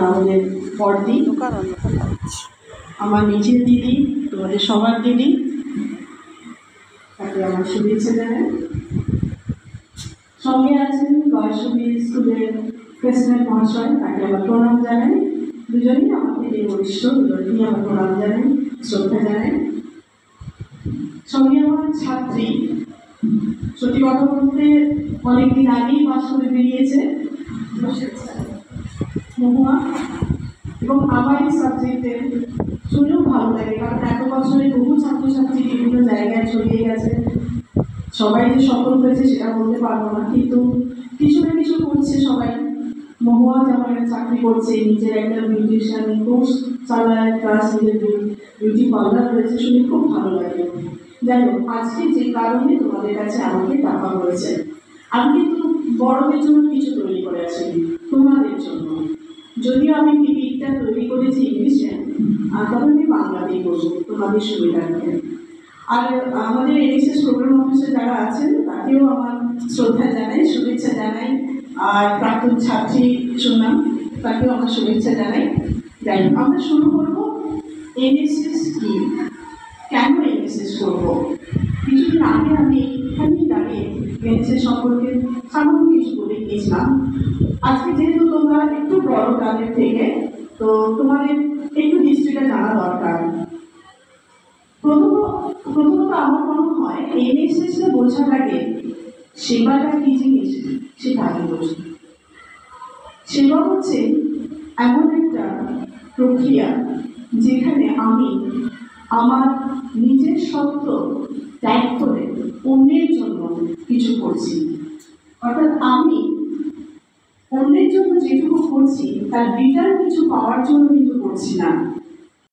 আমাদের বড়দি, আমার নিজের দিদি, তোমাদের সবার দিদি, তাকে আমার শুভেচ্ছা জানাই। সঙ্গে আছেন বয়সী স্কুলের প্রেসিডেন্ট মহাশয়, তাকে আমার প্রণাম জানাই। দুজনেই আমাকে যে বরিষ্ঠ, দুজনেই আমার প্রণাম জানাই, শ্রদ্ধা জানাই। সঙ্গে আমার ছাত্রী, সত্যি কথা বলতে অনেকদিন আগেই পাশ করে বেরিয়েছে মহুয়া, এবং আমার এই সাবজেক্টে শুনেও ভালো লাগে, কারণ এত বছরে বহু ছাত্রছাত্রী বিভিন্ন জায়গায় ছড়িয়ে গেছে। সবাই যে সফল হয়েছে সেটা বলতে পারবো না, কিন্তু কিছু না কিছু করছে সবাই। মহুয়া যেমন একটা চাকরি করছে, নিজের একটা বিউটিশিয়ান কোর্স চালায়, প্লাস নিজের বিউটি পার্লার রয়েছে, শুনে খুব ভালো লাগে। যাই হোক, আজকে যে কারণে তোমাদের কাছে আমাকে ডাকা হয়েছে, আমি কিন্তু বড়দের জন্য কিছু তৈরি করেছি তোমাদের জন্য। যদিও আমি টিকিটটা তৈরি করেছি ইংলিশে, আর তবে আমি বাংলাতেই বলবো তোমাদের সুবিধার্থে। আর আমাদের এনএসএস প্রোগ্রাম অফিসে যারা আছেন তাকেও আমার শ্রদ্ধা জানাই, শুভেচ্ছা জানাই। আর প্রাক্তন ছাত্রী সুনাম, তাকেও আমার শুভেচ্ছা জানাই। যাই হোক, আমরা শুরু করবো এনএসএস কি, কেন এনএসএস করবো। কিছুদিন আগে আমি এখানেই দাঁড়িয়ে এনএসএস সম্পর্কে সামান্য কিছু বলে গিয়েছিলাম। আজকে যেহেতু তোমরা একটু বড় তাদের থেকে, তো তোমাদের একটু হিস্ট্রিটা জানা দরকার। প্রথমত আমার মনে হয় এনএসএস বোঝার আগে সেবাটা কি জিনিস সেটা আগে বোঝা। সেবা হচ্ছে এমন একটা প্রক্রিয়া যেখানে আমি আমার নিজের সত্ত্ব ত্যাগ করে অন্যের জন্য কিছু করছি। অর্থাৎ আমি অন্যের জন্য যেটুকু করছি তার রিটার্ন কিছু পাওয়ার জন্য কিন্তু করছি না,